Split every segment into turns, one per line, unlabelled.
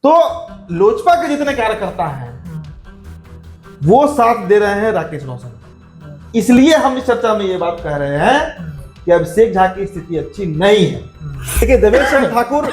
तो लोजपा के जितने कार्यकर्ता हैं वो साथ दे रहे हैं राकेश रोशन। इसलिए हम इस चर्चा में ये बात कह रहे हैं कि अभिषेक झा की स्थिति अच्छी नहीं है। देखिए, देवेश चंद्र ठाकुर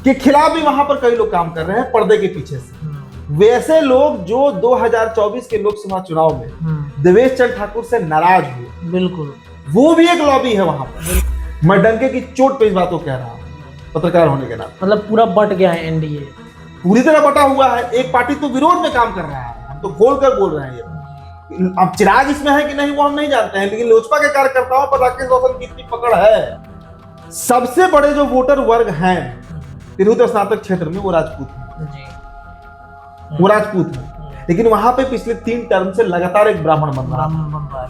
के खिलाफ भी वहां पर कई लोग काम कर रहे हैं पर्दे के पीछे से। वैसे लोग जो 2024 के लोकसभा चुनाव में देवेश चंद्र ठाकुर से नाराज हुए,
बिल्कुल,
वो भी एक लॉबी है वहां पर। मैं डंके की चोट पे इस बात को कह रहा हूं पत्रकार होने के नाते।
मतलब पूरा बट गया है एनडीए,
पूरी तरह बटा हुआ है। एक पार्टी तो विरोध में काम कर रहा है, हम तो खोल कर बोल रहे हैं। अब चिराग इसमें है कि नहीं वो हम नहीं जानते हैं, लेकिन लोजपा के कार्यकर्ताओं पर राकेश रोशन की इतनी पकड़ है। सबसे बड़े जो वोटर वर्ग हैं तिरहुत स्नातक क्षेत्र में वो राजपूत हैं, वो राजपूत हैं। लेकिन वहां पे पिछले 3 टर्म से लगातार एक ब्राह्मण बन रहा है।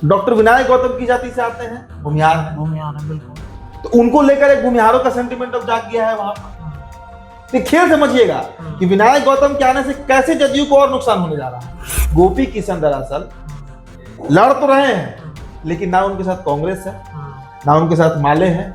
डॉक्टर विनायक गौतम की जाति से आते हैं, भूमिहार है, बिल्कुल। तो उनको लेकर एक भूमिहारों का सेंटिमेंट अब जाग गया है वहां पर। खेल समझिएगा कि विनायक गौतम के आने से कैसे जदयू को और नुकसान होने जा रहा है। गोपी किशन दरअसल लड़ तो रहे हैं, लेकिन ना उनके साथ कांग्रेस है, ना उनके साथ माले हैं,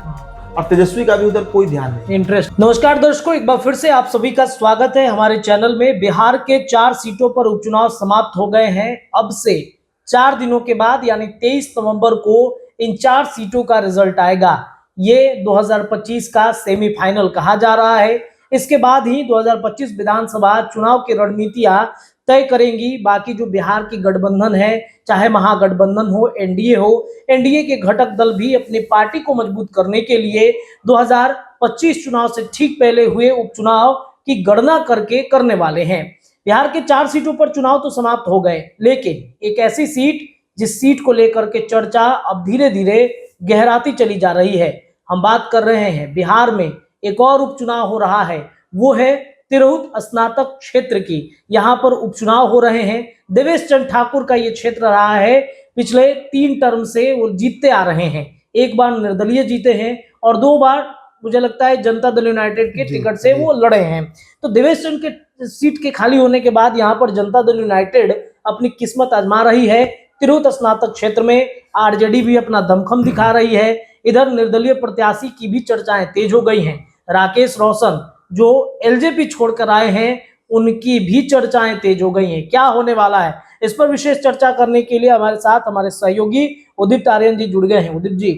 और तेजस्वी का भी उधर कोई ध्यान नहीं,
इंटरेस्ट। नमस्कार दर्शकों, एक बार फिर से आप सभी का स्वागत है हमारे चैनल में। बिहार के 4 सीटों पर उपचुनाव समाप्त हो गए हैं। अब से 4 दिनों के बाद यानी 23 नवंबर को इन 4 सीटों का रिजल्ट आएगा। ये 2025 का सेमीफाइनल कहा जा रहा है। इसके बाद ही 2025 विधानसभा चुनाव की रणनीतियां तय करेंगी। बाकी जो बिहार की गठबंधन है, चाहे महागठबंधन हो, एनडीए हो, एनडीए के घटक दल भी अपनी पार्टी को मजबूत करने के लिए 2025 चुनाव से ठीक पहले हुए उपचुनाव की गणना करके करने वाले हैं। बिहार के 4 सीटों पर चुनाव तो समाप्त हो गए, लेकिन एक ऐसी सीट जिस सीट को लेकर के चर्चा अब धीरे धीरे गहराती चली जा रही है। हम बात कर रहे हैं बिहार में एक और उपचुनाव हो रहा है, वो है तिरहुत स्नातक क्षेत्र की। यहाँ पर उपचुनाव हो रहे हैं। देवेश चंद्र ठाकुर का ये क्षेत्र रहा है, पिछले 3 टर्म से वो जीतते आ रहे हैं। एक बार निर्दलीय जीते हैं और 2 बार मुझे लगता है जनता दल यूनाइटेड के टिकट से वो लड़े हैं। तो देवेश चंद्र के सीट के खाली होने के बाद यहाँ पर जनता दल यूनाइटेड अपनी किस्मत आजमा रही है। तिरहुत स्नातक क्षेत्र में आरजेडी भी अपना दमखम दिखा रही है। इधर निर्दलीय प्रत्याशी की भी चर्चाएं तेज हो गई हैं। राकेश रोशन जो एलजेपी छोड़कर आए हैं, उनकी भी चर्चाएं तेज हो गई हैं। क्या होने वाला है, इस पर विशेष चर्चा करने के लिए हमारे साथ हमारे सहयोगी उदित आर्यन जी जुड़ गए हैं। उदित जी,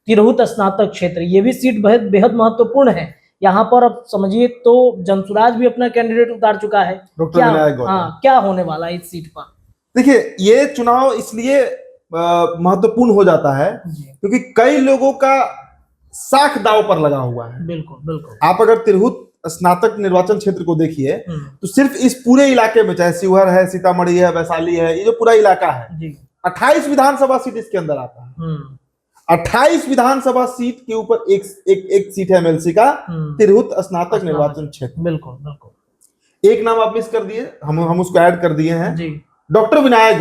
तिरहुत स्नातक क्षेत्र ये भी सीट बेहद महत्वपूर्ण है। यहाँ पर अब समझिए तो जनसुराज भी अपना कैंडिडेट उतार चुका है। क्या होने वाला है इस सीट पर?
देखिए, ये चुनाव इसलिए महत्वपूर्ण हो जाता है क्योंकि कई लोगों का साख दाव पर लगा हुआ है।
बिल्कुल बिल्कुल।
आप अगर तिरहुत स्नातक निर्वाचन क्षेत्र को देखिए तो सिर्फ इस पूरे इलाके में, चाहे शिवहर है, सीतामढ़ी है, वैशाली है, ये जो पूरा इलाका है, 28 विधानसभा सीट इसके अंदर आता है। 28 विधानसभा सीट के ऊपर एक सीट है एमएलसी का, तिरहुत स्नातक निर्वाचन क्षेत्र।
बिल्कुल बिल्कुल।
एक नाम आप मिस कर दिए, हम उसको ऐड कर दिए हैं
जी,
डॉक्टर विनायक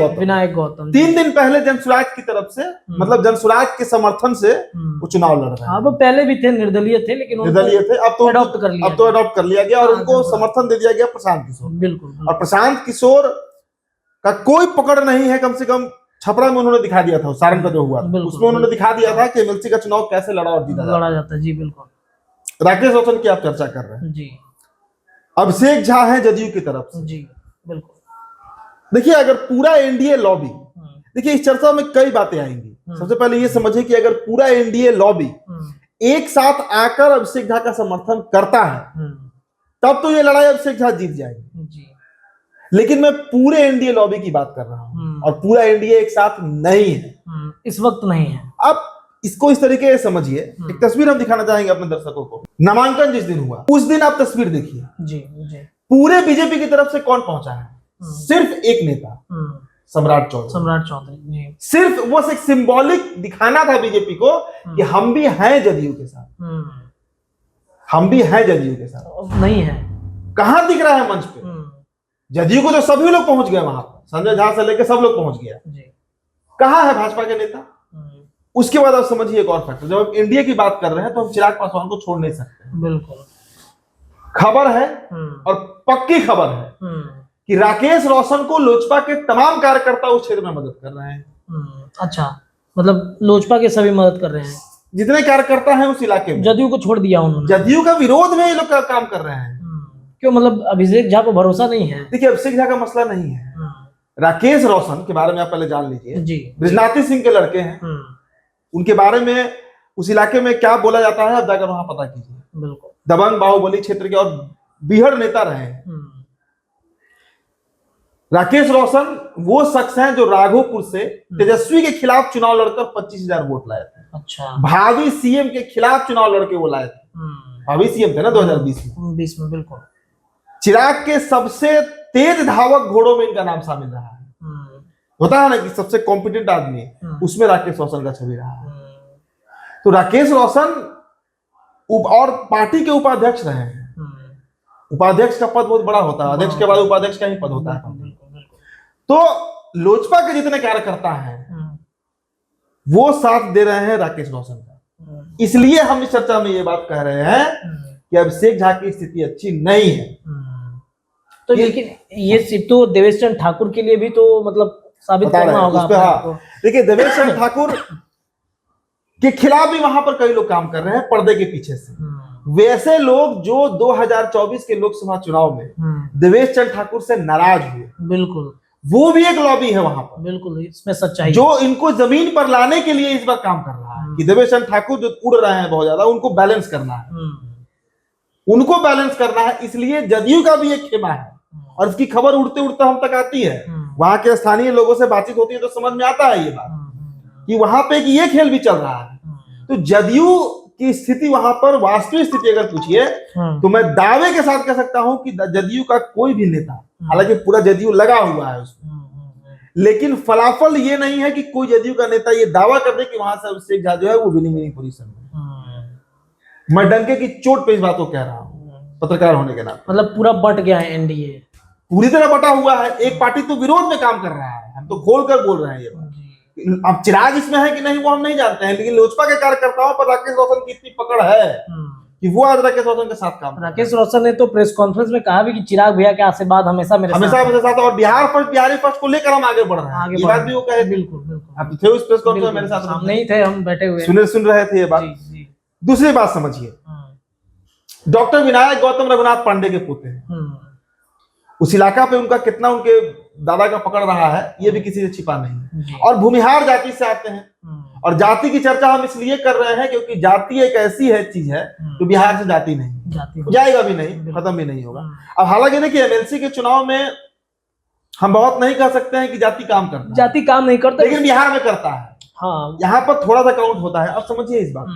गौतम। 3 दिन पहले जनसुराज की तरफ से, मतलब जनसुराज के समर्थन से वो चुनाव लड़ रहे हैं।
वो पहले भी थे, निर्दलीय थे, लेकिन
निर्दलीय थे, अब तो
अडॉप्ट कर लिया
गया और उनको समर्थन दे दिया गया प्रशांत किशोर।
बिल्कुल।
और प्रशांत किशोर का कोई पकड़ नहीं है। कम से कम छपरा में उन्होंने दिखा दिया था, सारण का जो हुआ था उसमें उन्होंने दिखा दिया था कि एमएलसी का चुनाव कैसे लड़ा और जीता
जाता है। जी बिल्कुल।
राकेश रोशन की आप चर्चा कर रहे हैं
जी।
अभिषेक झा है जदयू की तरफ से। जी
बिल्कुल।
देखिए, अगर पूरा एनडीए लॉबी, देखिए इस चर्चा में कई बातें आएंगी। सबसे पहले ये समझिए कि अगर पूरा एनडीए लॉबी एक साथ आकर अभिषेक झा का समर्थन करता है तब तो ये लड़ाई अभिषेक झा जीत जाएगी। लेकिन मैं पूरे एनडीए लॉबी की बात कर रहा हूं और पूरा एनडीए एक साथ नहीं है,
इस वक्त नहीं है।
अब इसको इस तरीके से समझिए। एक तस्वीर हम दिखाना चाहेंगे अपने दर्शकों को। नामांकन जिस दिन हुआ उस दिन आप तस्वीर देखिए
जी।
पूरे बीजेपी की तरफ से कौन पहुंचा है? सिर्फ एक नेता, सम्राट चौधरी। सिर्फ वो एक सिंबॉलिक दिखाना था बीजेपी को कि हम भी हैं जदयू के साथ, हम भी हैं जदयू के साथ।
नहीं है,
कहां दिख रहा है मंच पे? जदयू को तो सभी लोग पहुंच गए, वहां पर संजय झा से लेकर सब लोग पहुंच गया। कहां है भाजपा के नेता? उसके बाद आप समझिए एक और फैक्टर, जब हम इंडिया की बात कर रहे हैं तो हम चिराग पासवान को छोड़ नहीं सकते। बिल्कुल। खबर है और पक्की खबर है कि राकेश रोशन को लोजपा के तमाम कार्यकर्ता उस क्षेत्र में मदद कर रहे हैं।
अच्छा, मतलब लोजपा के सभी मदद कर रहे हैं?
जितने कार्यकर्ता हैं उस इलाके में,
जदयू को छोड़ दिया उन्होंने।
जदयू का विरोध में ये लोग काम कर रहे हैं।
क्यों, मतलब अभिषेक झा पर भरोसा नहीं है?
देखिए, अभिषेक झा का मसला नहीं है, राकेश रोशन के बारे में आप पहले जान लीजिए
जी।
बृजनाथी सिंह के लड़के हैं, उनके बारे में उस इलाके में क्या बोला जाता है आप जाकर वहां पता कीजिए।
बिल्कुल।
दबंग बाहुबली क्षेत्र के और बीहड़ नेता रहे हैं। राकेश रोशन वो शख्स हैं जो राघोपुर से तेजस्वी के खिलाफ चुनाव लड़कर 25,000 वोट लाए थे।
अच्छा।
भावी सीएम के खिलाफ चुनाव लड़के वो लाए थे, भावी सीएम थे ना 2020 में।
बिल्कुल।
चिराग के सबसे तेज धावक घोड़ों में इनका नाम शामिल रहा है। होता है ना कि सबसे कॉम्पिटेंट आदमी, उसमें राकेश रोशन का छवि रहा है। तो राकेश रोशन और पार्टी के उपाध्यक्ष रहे हैं। उपाध्यक्ष का पद बहुत बड़ा होता है, अध्यक्ष के बाद उपाध्यक्ष का ही पद होता है। तो लोजपा के जितने कार्यकर्ता हैं वो साथ दे रहे हैं राकेश रोशन का। इसलिए हम इस चर्चा में ये बात कह रहे हैं कि अभिषेक झा की स्थिति अच्छी नहीं है।
तो लेकिन ये सिर्फ तो देवेश चंद्र ठाकुर के लिए भी तो मतलब साबित करना होगा।
हाँ, देखिए देवेश चंद्र ठाकुर के खिलाफ भी वहां पर कई लोग काम कर रहे हैं पर्दे के पीछे से। वैसे लोग जो 2024 के लोकसभा चुनाव में देवेश चंद्र ठाकुर से नाराज हुए,
बिल्कुल,
वो भी एक लॉबी है वहां पर।
बिल्कुल, इसमें सच्चाई
जो इनको जमीन पर लाने के लिए इस बार काम कर रहा है कि देवेश चंद्र ठाकुर जो उड़ रहे हैं बहुत ज्यादा, उनको बैलेंस करना है, उनको बैलेंस करना है। इसलिए जदयू का भी एक खेमा है और इसकी खबर उड़ते उड़ते हम तक आती है। वहां के स्थानीय लोगों से बातचीत होती है तो समझ में आता है ये बात कि वहां पे ये खेल भी चल रहा है। तो जदयू की स्थिति वहां पर, वास्तविक स्थिति अगर पूछिए तो मैं दावे के साथ कह सकता हूं कि जदयू का कोई भी नेता, हालांकि पूरा जदयू लगा हुआ है उसमें, लेकिन फलाफल ये नहीं है कि कोई जदयू का नेता ये दावा कर दे कि वहां से अभिषेक झा जो है वो विनिंग पोजीशन में। मैं डंके की चोट पे इस बात को कह रहा हूं पत्रकार होने के नाते।
मतलब पूरा बट गया है एनडीए,
पूरी तरह बटा हुआ है। एक पार्टी तो विरोध में काम कर रहा है, हम तो खोल कर बोल रहे हैं ये बात। अब चिराग इसमें है कि नहीं वो हम नहीं जानते हैं, लेकिन लोजपा के कार्यकर्ताओं पर राकेश रोशन की इतनी पकड़ है कि वो आज राकेश रोशन के साथ काम।
राकेश रोशन ने तो प्रेस कॉन्फ्रेंस में कहा भी कि चिराग भैया के आशीर्वाद हमेशा मेरे
साथ और बिहार फर्स्ट, बिहारी फर्स्ट को लेकर हम आगे बढ़ रहे हैं। ये बात भी वो कहे।
बिल्कुल बिल्कुल,
आप थे उस प्रेस कॉन्फ्रेंस में मेरे साथ?
हम नहीं थे, हम बैठे हुए
सुन रहे थे ये बात। दूसरी बात समझिए, डॉक्टर विनायक गौतम रघुनाथ पांडे के पोते हैं। उस इलाका पे उनका कितना उनके दादा का पकड़ रहा है ये भी किसी से छिपा नहीं। और भूमिहार जाति से आते हैं, और जाति की चर्चा हम इसलिए कर रहे हैं क्योंकि जाति एक ऐसी है चीज है जो बिहार से जाती नहीं, जाएगा भी नहीं, खत्म भी नहीं होगा। अब हालांकि देखिए एमएलसी के चुनाव में हम बहुत नहीं कह सकते हैं कि जाति काम करता है,
जाति काम नहीं करता,
लेकिन बिहार में करता है। हाँ, यहाँ पर थोड़ा सा काउंट होता है। अब समझिए इस बात,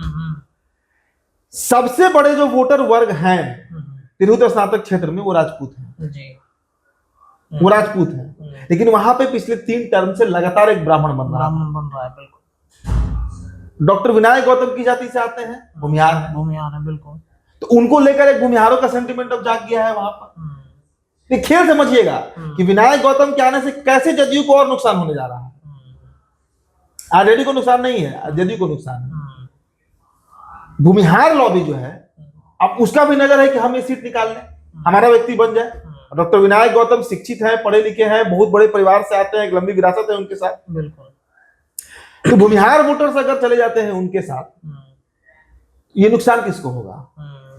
सबसे बड़े जो वोटर वर्ग हैं तिरहुत स्नातक क्षेत्र में वो राजपूत हैं, वो राजपूत है। लेकिन वहां पे पिछले 3 टर्म से लगातार एक ब्राह्मण बन रहा है। बिल्कुल। डॉक्टर विनायक गौतम की जाति से आते हैं, भूमिहार है बिल्कुल। तो उनको लेकर एक भूमिहारों का सेंटिमेंट अब जाग गया है वहां पर। खेल समझिएगा कि विनायक गौतम के आने से कैसे जदयू को और नुकसान होने जा रहा है। आरजेडी को नुकसान नहीं है, जदयू को नुकसान है। भूमिहार लॉबी जो है अब उसका भी नजर है कि हम ये सीट निकाल लें, हमारा व्यक्ति बन जाए। डॉक्टर विनायक गौतम शिक्षित हैं, पढ़े लिखे हैं, बहुत बड़े परिवार से आते हैं, एक लंबी विरासत है उनके साथ। बिल्कुल। तो भूमिहार वोटर्स अगर चले जाते हैं उनके साथ, ये नुकसान किसको होगा?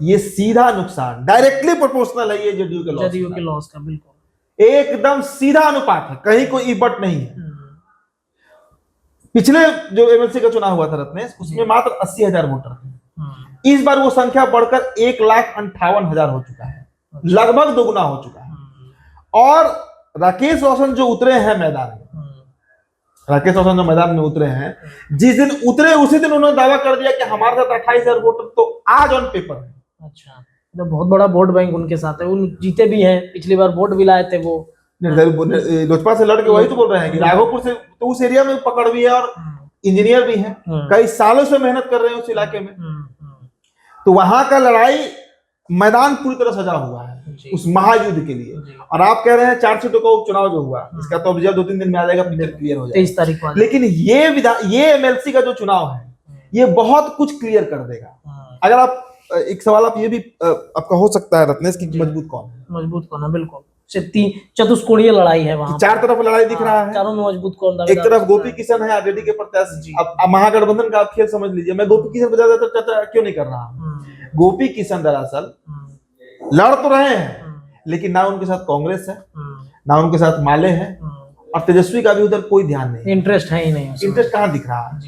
ये सीधा नुकसान डायरेक्टली प्रोपोर्शनल है ये जदयू के लॉस का। बिल्कुल एकदम सीधा अनुपात है, कहीं कोई इबट नहीं है। पिछले जो एमएलसी का चुनाव हुआ था रत्नेश, उसमें मात्र 80,000 वोटर थे। इस बार वो संख्या बढ़कर 1,58,000 हो चुका है, लगभग दोगुना हो चुका है। और राकेश रोशन जो उतरे हैं मैदान में, राकेश रोशन जो मैदान में उतरे हैं, जिस दिन उतरे उसी दिन उन्होंने दावा कर दिया कि हमारे साथ 28,000 वोटर तो आज ऑन पेपर है। अच्छा, तो बहुत बड़ा वोट बैंक उनके साथ है, उन जीते भी हैं, पिछली बार वोट भी लाए थे वो लोजपा से लड़के। वही तो बोल रहे हैं कि राघोपुर से तो उस एरिया में पकड़ भी है और इंजीनियर भी है, कई सालों से मेहनत कर रहे हैं उस इलाके में। तो वहां का लड़ाई मैदान पूरी तरह सजा हुआ है उस महायुद्ध के लिए। और आप कह रहे हैं 4 सीटों का उपचुनाव जो हुआ, इसका तो रिजल्ट 2-3 दिन में आ जाएगा, पिक्चर क्लियर हो जाएगा 23 तारीख को। लेकिन ये एमएलसी का जो चुनाव है ये बहुत कुछ क्लियर कर देगा। अगर आप एक सवाल आप ये भी आपका हो सकता है रत्नेश की मजबूत कौन है? बिल्कुल
चतुष्कोणीय लड़ाई है वहां।
चार तरफ लड़ाई दिख रहा है।
चारों में मजबूत कौन
एक तरफ गोपी किशन है आरजेडी के प्रत्याशी। अब महागठबंधन का आप खेल समझ लीजिए। मैं गोपी किशन पर ज्यादातर चर्चा क्यों नहीं कर रहा हूँ। गोपी किशन दरअसल लड़ तो रहे हैं, लेकिन ना उनके साथ कांग्रेस है, ना उनके साथ माले हैं, और तेजस्वी का भी उधर कोई ध्यान नहीं,
इंटरेस्ट है ही नहीं।
इंटरेस्ट कहाँ दिख रहा है।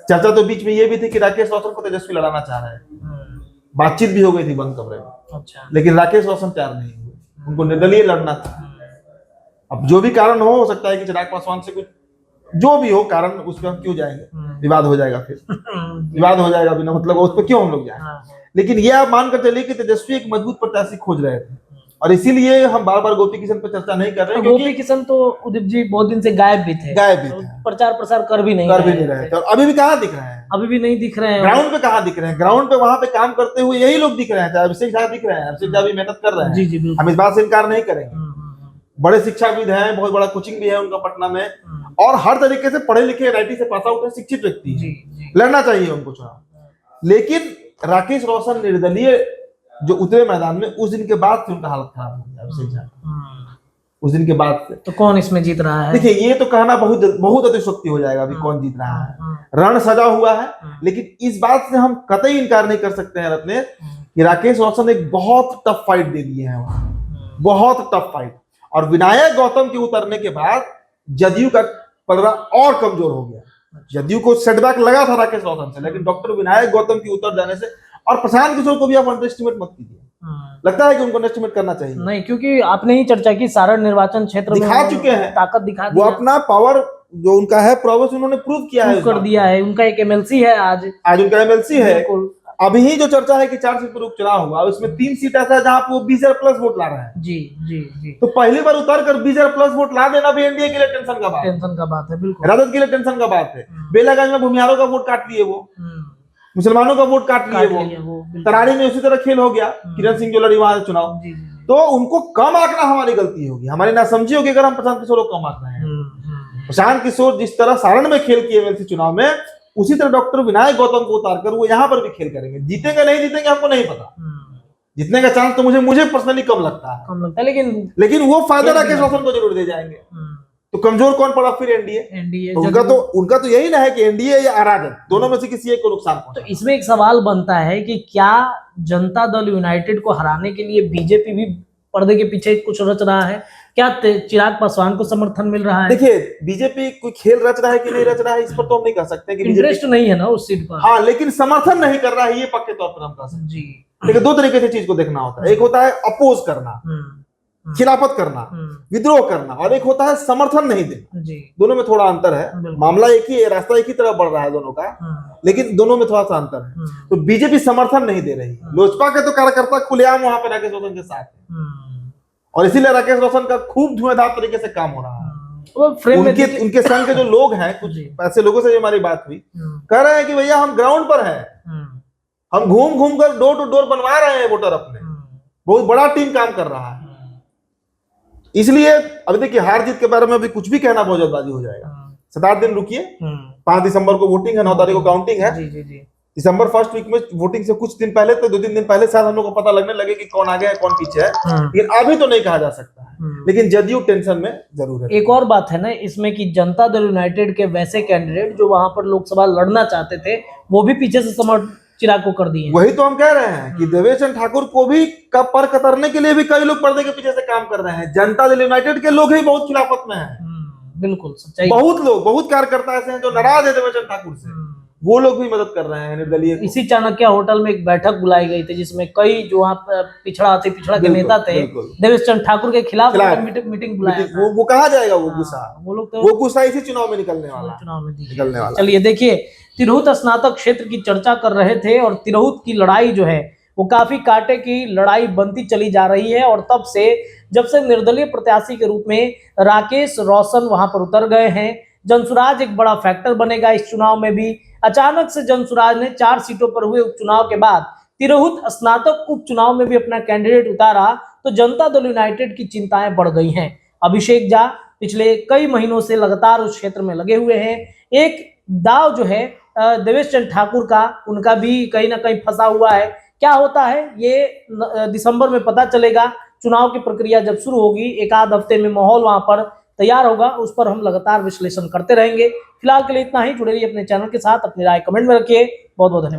चर्चा तो बीच में ये भी थी कि राकेश रोशन को तेजस्वी लड़ाना चाह रहे हैं, बातचीत भी हो गई थी बंद कमरे में।
अच्छा।
लेकिन राकेश रोशन तैयार नहीं हुए, उनको निर्दलीय लड़ना था। अब जो भी कारण हो सकता है कि चिराग पासवान से कुछ जो भी हो कारण, उस पर हम क्यों जाएंगे, विवाद हो जाएगा, फिर विवाद हो जाएगा बिना मतलब उस पर क्यों हम लोग जाएंगे। लेकिन ये आप मानकर चलिए कि तेजस्वी एक मजबूत प्रत्याशी खोज रहे थे, और इसीलिए हम बार बार गोपी किशन पर चर्चा नहीं कर रहे हैं।
गोपी किशन तो उदित जी बहुत दिन से गायब भी थे, प्रचार प्रसार कर भी नहीं
रहे थे, और अभी भी कहाँ दिख रहे हैं,
अभी भी नहीं दिख रहे हैं।
ग्राउंड पे कहाँ दिख रहे हैं, ग्राउंड पे वहां पे काम करते हुए यही लोग दिख रहे हैं। चाहे अभिषेक झा दिख रहे हैं, अभिषेक झा भी मेहनत कर रहे हैं,
जी
हम इस बात से इनकार नहीं करेंगे। बड़े शिक्षाविद हैं, बहुत बड़ा कोचिंग भी है उनका पटना में, और हर तरीके से पढ़े लिखे एनआईटी से पास आउट है, शिक्षित व्यक्ति है, लड़ना चाहिए उनको चुनाव। लेकिन राकेश रोशन निर्दलीय जो उतरे मैदान में, उस दिन के बाद से उनका हालत खराब हो गया अभिषेक झा। उस दिन के बाद से
तो कौन इसमें जीत रहा है?
देखिए, ये तो कहना बहुत अतिशयोक्ति हो जाएगा अभी कौन जीत रहा है। रण सजा हुआ है, लेकिन इस बात से हम कतई इनकार नहीं कर सकते हैं रत्ने कि राकेश रोशन एक बहुत टफ फाइट दे दिए हैं वहां, बहुत टफ फाइट। और विनायक गौतम के उतरने के बाद जदयू का पलड़ा और कमजोर हो गया। जदयू को सेटबैक लगा था राकेश रोशन से, लेकिन डॉक्टर विनायक गौतम की उतर जाने से, और प्रशांत किशोर को भी आप अंडरएस्टिमेट मत कीजिए, लगता है कि उनको अंडरएस्टिमेट करना चाहिए
नहीं, क्योंकि आपने ही चर्चा की सारण निर्वाचन क्षेत्र में
दिखा चुके हैं,
ताकत दिखा
वो अपना पावर जो उनका है प्रॉवेस उन्होंने प्रूव किया है,
कर दिया है। उनका एक एमएलसी है, आज
उनका एमएलसी है। अभी ही जो चर्चा है कि 4 सीट पर उपचुनाव हुआ, उसमें 3 सीट ऐसा है जहां पर वो 20,000 प्लस वोट ला रहे हैं।
जी जी जी।
तो पहली बार उतर कर 20,000 प्लस वोट ला देना भी एनडीए के लिए टेंशन का बात है, बिल्कुल राजद के लिए टेंशन का बात है। बेलागंज में भूमिहारों का वोट काट लिए, वो मुसलमानों का वोट काट लिए वो। तरारी में उसी तरह खेल हो गया, किरण सिंह जो लड़ी वहां चुनाव, तो उनको कम आंकना हमारी गलती होगी, हमारी नासमझी होगी अगर हम प्रशांत किशोर को कम आंक रहे हैं। प्रशांत किशोर जिस तरह सारण में खेल किए एमएलसी चुनाव में, उसी तरह डॉक्टर विनायक गौतम को उतारकर वो यहाँ पर भी खेल करेंगे। जीतेंगे नहीं जीतेंगे हमको नहीं पता, जीतने का चांस तो मुझे पर्सनली कम लगता है, लेकिन वो फायदा राकेश रोशन को जरूर दे जाएंगे। तो कमजोर कौन पड़ा फिर? एनडीए। तो उनका तो यही ना है कि एनडीए या अराजक, दोनों में से किसी एक को नुकसान पहुंचे।
तो इसमें एक सवाल बनता है कि क्या जनता दल यूनाइटेड को हराने के लिए बीजेपी भी पर्दे के पीछे कुछ रच रहा है? क्या चिराग पासवान को समर्थन मिल रहा है? देखिए,
बीजेपी कोई खेल रच रहा है कि नहीं रच रहा है, इस पर तो हम नहीं कह सकते कि
इंटरेस्ट नहीं है ना उस सीट पर।
हाँ, लेकिन समर्थन नहीं कर रहा है, ये पक्के तौर पर हम कह सकते हैं जी। लेकिन दो तरीके से चीज को देखना होता है, एक होता है अपोज करना, खिलाफत करना, विद्रोह करना, और एक होता है समर्थन नहीं देना। दोनों में थोड़ा अंतर है। मामला एक ही है, रास्ता एक ही तरफ बढ़ रहा है दोनों का, लेकिन दोनों में थोड़ा सा अंतर है। तो बीजेपी समर्थन नहीं दे रही, लोजपा के तो कार्यकर्ता खुलेआम वहां पर राकेश रोशन के साथ है, और इसीलिए राकेश रोशन का खूब धुआंधार तरीके से काम हो रहा है। उनके संग के जो लोग हैं, कुछ ऐसे लोगों से हमारी बात हुई, कह रहे हैं कि भैया हम ग्राउंड पर हैं, हम घूम घूम कर डोर टू डोर बनवा रहे हैं वोटर अपने, बहुत बड़ा टीम काम कर रहा है। इसलिए अभी देखिए, हार जीत के बारे में अभी कुछ भी कहना बहुत जल्दबाजी हो जाएगा। 7-8 दिन रुकिए, 5 दिसंबर को वोटिंग है, 9 तारीख को काउंटिंग है। दिसंबर फर्स्ट वीक में वोटिंग से कुछ दिन पहले, तो 2-3 दिन पहले शायद हम लोग को पता लगने लगे कि कौन आगे है कौन पीछे है, लेकिन अभी तो नहीं कहा जा सकता है। लेकिन जदयू टेंशन में जरूर है।
एक और बात है ना इसमें कि जनता दल यूनाइटेड के वैसे कैंडिडेट जो वहां पर लोकसभा लड़ना चाहते थे, वो भी पीछे से समर्थन चिराग को कर दिए।
वही तो हम कह रहे हैं कि देवेश चंद्र ठाकुर को भी पर कतरने के लिए भी कई लोग पर्दे के पीछे से काम कर रहे हैं। जनता दल यूनाइटेड के लोग ही बहुत खिलाफत में हैं।
बिल्कुल सच्चाई।
बहुत लोग, बहुत कार्यकर्ता ऐसे हैं जो नाराज है देवेश चंद्र ठाकुर से, वो लोग भी मदद कर रहे हैं निर्दलीय।
इसी चाणक्य होटल में एक बैठक बुलाई गई थी, जिसमें कई जो वहाँ पिछड़ा के नेता थे, देवेश चंद्र ठाकुर के खिलाफ मीटिंग बुलाया।
वो कहा जाएगा वो गुस्सा, वो गुस्सा इसी चुनाव में निकलने वाला।
चलिए देखिए, तिरहुत स्नातक क्षेत्र की चर्चा कर रहे थे, और तिरहुत की लड़ाई जो है वो काफी कांटे की लड़ाई बनती चली जा रही है। और तब से, जब से निर्दलीय प्रत्याशी के रूप में राकेश रोशन वहां पर उतर गए हैं, जनसुराज एक बड़ा फैक्टर बनेगा इस चुनाव में भी। अचानक से जनसुराज ने 4 सीटों पर हुए उपचुनाव के बाद तिरहुत स्नातक उपचुनाव में भी अपना कैंडिडेट उतारा, तो जनता दल यूनाइटेड की चिंताएं बढ़ गई हैं। अभिषेक झा पिछले कई महीनों से लगातार उस क्षेत्र में लगे हुए हैं। एक दाव जो है देवेश चंद्र ठाकुर का, उनका भी कहीं ना कहीं फंसा हुआ है। क्या होता है ये दिसंबर में पता चलेगा चुनाव की प्रक्रिया जब शुरू होगी, एक आध हफ्ते में माहौल वहां पर तैयार होगा, उस पर हम लगातार विश्लेषण करते रहेंगे। फिलहाल के लिए इतना ही। जुड़े रहिए अपने चैनल के साथ, अपनी राय कमेंट में रखिए। बहुत बहुत धन्यवाद।